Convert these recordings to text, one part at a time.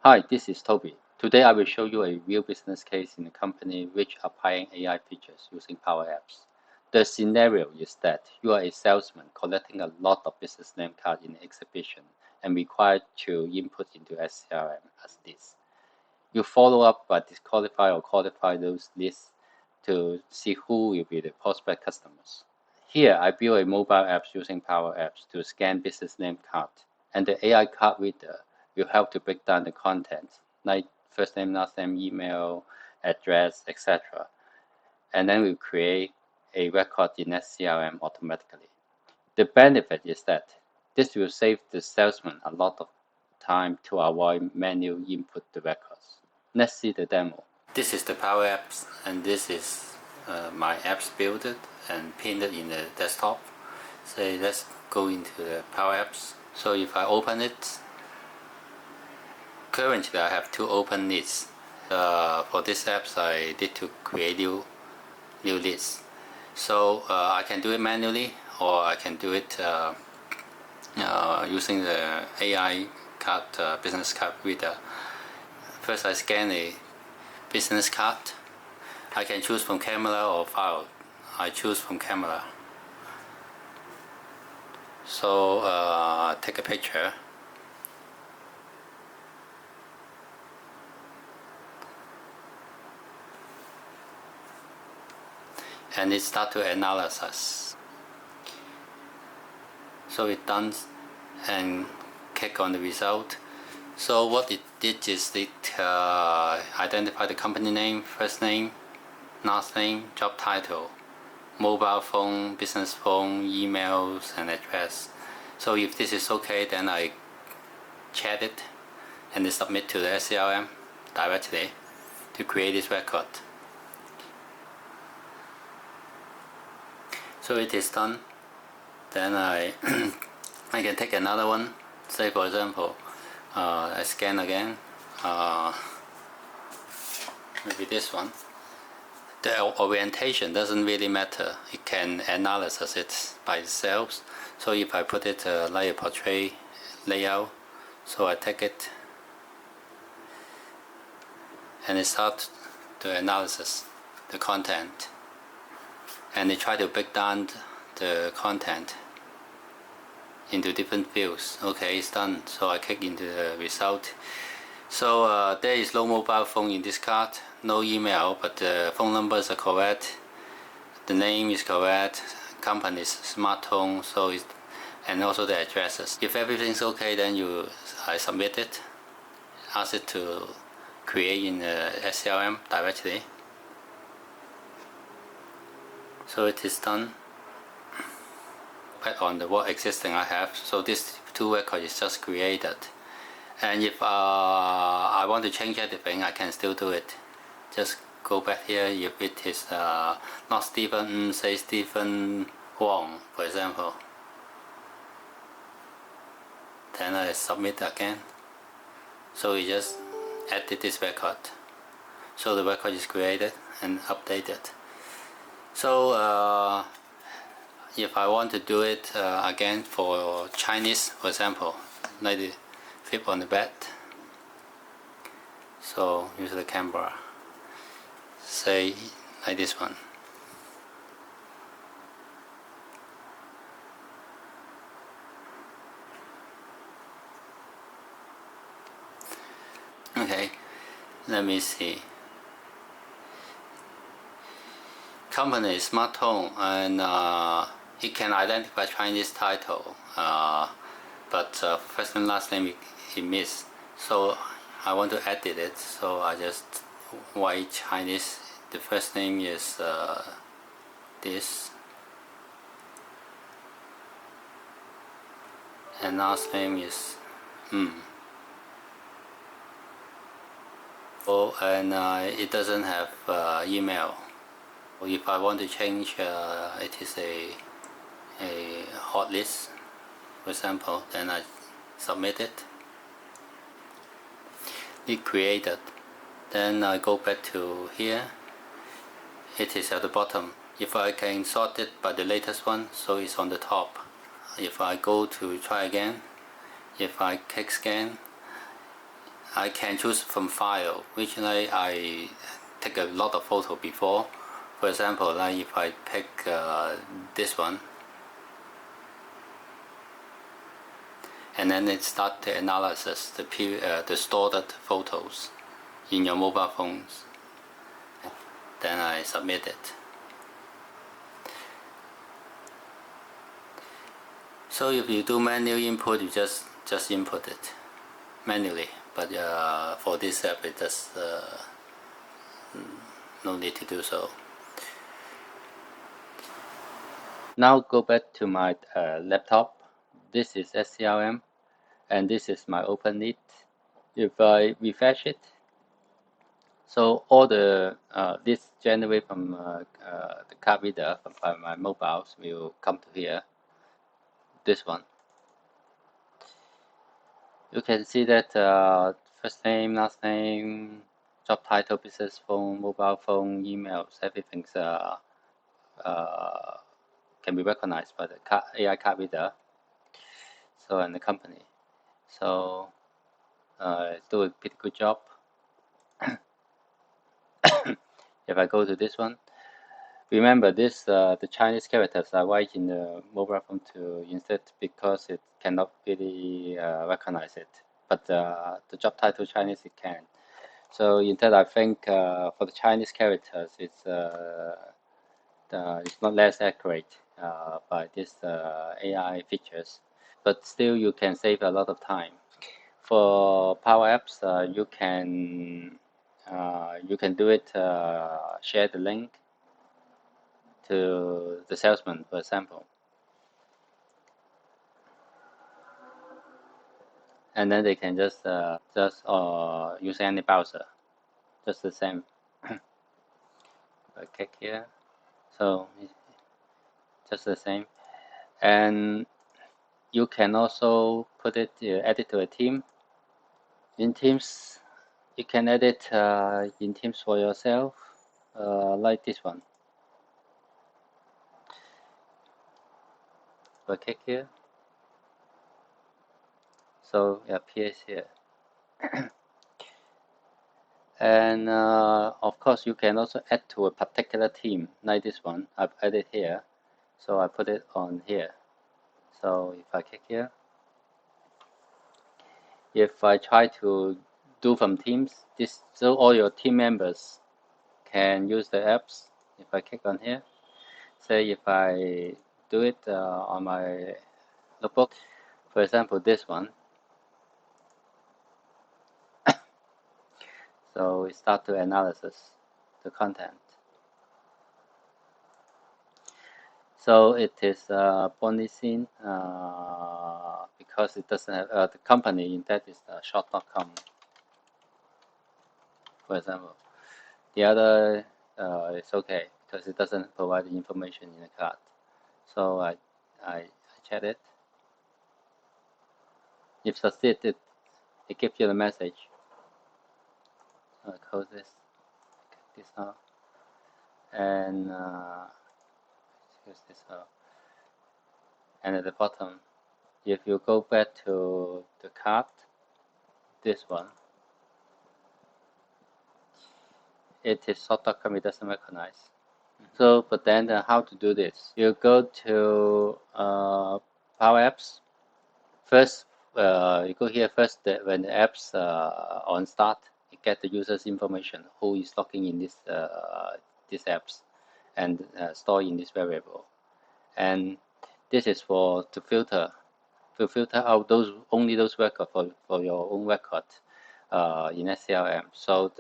Hi, this is Toby. Today I will show you a real business case in a company which applying AI features using Power Apps. The scenario is that you are a salesman collecting a lot of business name cards in an exhibition and required to input into SCRM as this. You follow up by disqualify or qualify those lists to see who will be the prospect customers. Here I build a mobile app using Power Apps to scan business name card, and the AI card reader will help to break down the content, like first name, last name, email, address, etc. And then we'll create a record in SCRM automatically. The benefit is that this will save the salesman a lot of time to avoid manual input the records. Let's see the demo. This is the Power Apps, and this is my apps built and pinned in the desktop. So let's go into the Power Apps. So if I open it, currently I have two open lists. For this apps, I need to create new lists. So I can do it manually, or I can do it using the AI card, business card reader. First, I scan a business card. I can choose from camera or file. I choose from camera. So take a picture. And it starts to analyze. So it done, and click on the result. So what it did is it identified the company name, first name, last name, job title, mobile phone, business phone, emails, and address. So if this is okay, then I chat it and then submit to the SCRM directly to create this record. So it is done. Then I can take another one. Say for example, I scan again. Maybe this one. The orientation doesn't really matter. It can analyze it by itself. So if I put it like a portrait layout, so I take it and it starts to analyze the content, and they try to break down the content into different views. Okay, it's done. So I click into the result. So there is no mobile phone in this card, no email, but the phone numbers are correct, the name is correct, company is smart home, so it's, and also the addresses. If everything's okay, then I submit it, ask it to create in the SCRM directly. So it is done. On the what existing I have. So this two record is just created. And if I want to change anything, I can still do it. Just go back here. If it is not Stephen, say Stephen Wong, for example. Then I submit again. So we just added this record. So the record is created and updated. So if I want to do it again for Chinese, for example, like the flip on the bed. So use the camera, say like this one. Okay, let me see. Company is smart home, and it can identify Chinese title, but first and last name it missed. So I want to edit it, so I just write Chinese. The first name is this, and last name is Oh, and it doesn't have email. If I want to change, it is a hot list, for example, then I submit it. It created. Then I go back to here. It is at the bottom. If I can sort it by the latest one, so it's on the top. If I go to try again, if I click scan, I can choose from file, which I take a lot of photo before. For example, if I pick this one, and then it start the analysis, the stored photos in your mobile phones. Then I submit it. So if you do manual input, you just input it manually. But for this app, it does no need to do so. Now go back to my laptop. This is SCRM, and this is my OpenNet. If I refresh it, so all the this generated from the card reader from my mobiles will come to here. This one. You can see that first name, last name, job title, business phone, mobile phone, emails, everything's can be recognized by the AI card reader. So and the company. So do a pretty good job. If I go to this one, remember this the Chinese characters are right in the mobile phone to insert because it cannot really recognize it. But the job title Chinese it can. So instead, I think for the Chinese characters, it's not less accurate by this AI features. But still, you can save a lot of time. For Power Apps, you can do it. Share the link to the salesman, for example, and then they can just use any browser, just the same. I click here, so just the same, and you can also put it add it to a team. In Teams, you can edit in Teams for yourself, like this one. So I click here, so it appears here. And of course, you can also add to a particular team, like this one. I've added here, so I put it on here. So if I click here, if I try to do from Teams, so all your team members can use the apps. If I click on here, say if I do it on my notebook, for example, this one. So we start to analysis the content. So it is Bonisin because it doesn't have the company in that is short.com, for example. The other is okay because it doesn't provide the information in the card. So I check it. If succeeded, it gives you the message. So I close this out, and use this out. And at the bottom, if you go back to the card, this one, it is short.com, it doesn't recognize. So, but then how to do this? You go to Power Apps. First, you go here first. When the apps on start, you get the user's information, who is logging in these apps, and store in this variable. And this is to filter out only those records for your own record in SCRM. So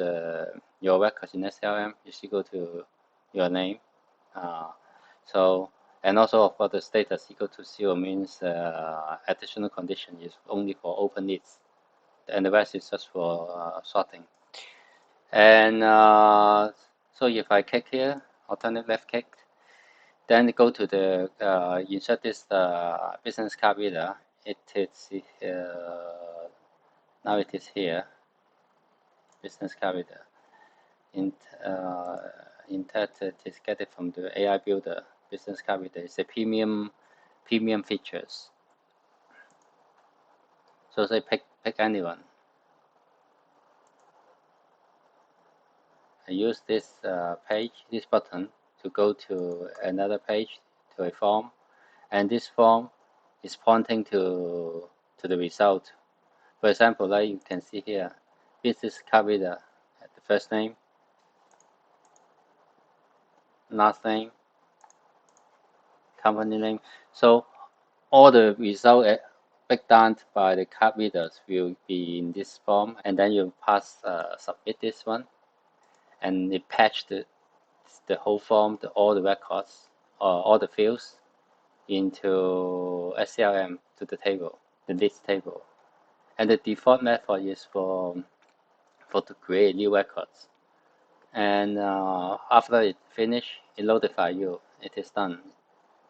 your records in SCRM, you should go to your name. And also for the status equal to 0 means additional condition is only for open needs, and the rest is just for sorting. And so if I click here, alternate left click, then go to the insert this business card reader. It is now it is here, business card reader. In that it is get it from the AI builder. Business card reader is a premium features. So say pick anyone. I use this this button to go to another page, to a form, and this form is pointing to the result. For example, like you can see here, Business CardReader, the first name, last name, company name. So all the result breakdown by the card readers will be in this form, and then you submit this one, and it patch the whole form, all the records, all the fields into SCRM to the table, the list table. And the default method is to create new records. And after it finish, it notify you it is done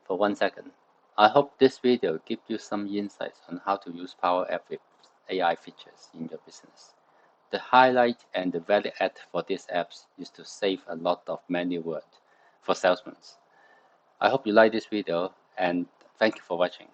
for 1 second. I hope this video gives you some insights on how to use Power App with AI features in your business. The highlight and the value add for these apps is to save a lot of manual work for salesmen. I hope you like this video, and thank you for watching.